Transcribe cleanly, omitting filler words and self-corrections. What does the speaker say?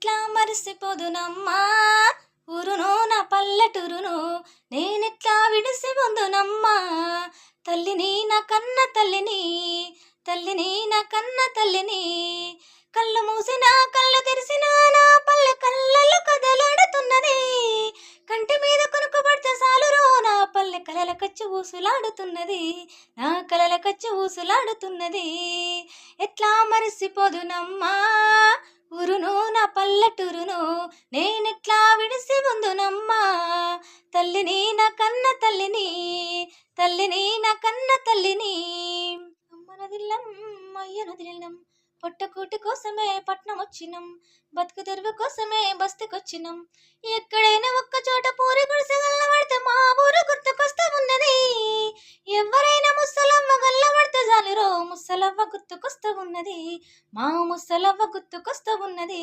ఎట్లా మరిసిపోదునమ్మా ఊరును నా పల్లెటూరును నేనెట్లా విడిసి పొందునమ్మా తల్లిని నా కన్న తల్లిని తల్లిని నా కన్న తల్లిని కళ్ళు మూసినా కళ్ళు తెరిసినా నా పల్లె కళ్ళల్లో కదలాడుతున్నది కంటి మీద కొనుక్కు పడితే సాలురో నా పల్లె కలల కచ్చి ఊసులాడుతున్నది నా కలల కచ్చి ఊసులాడుతున్నది ఎట్లా మరిసిపోదునమ్మా ఊరును నా పల్లెటూరును నేనెట్లా విడిసి ఉందునమ్మా తల్లిని నా కన్న తల్లిని తల్లిని నా కన్న తల్లిని అమ్మనదిల్లం అయ్యనదిల్లం పొట్టకూటి కోసమే పట్నం వచ్చినం బతుకు తెరువు కోసమే బస్తికొచ్చినం ఎక్కడైనా ఒక్క చోట పూరి గుడిసె గల్లబడితే మా ఊరు గుర్తుకొస్తా ఉన్నది ఎవరైనా ముసలమ్మ గల్లబడితే జాలురో ముసలవ్వ గుర్తుకొస్తా ఉన్నది మా ముసలవ్వ గుర్తుకొస్తా ఉన్నది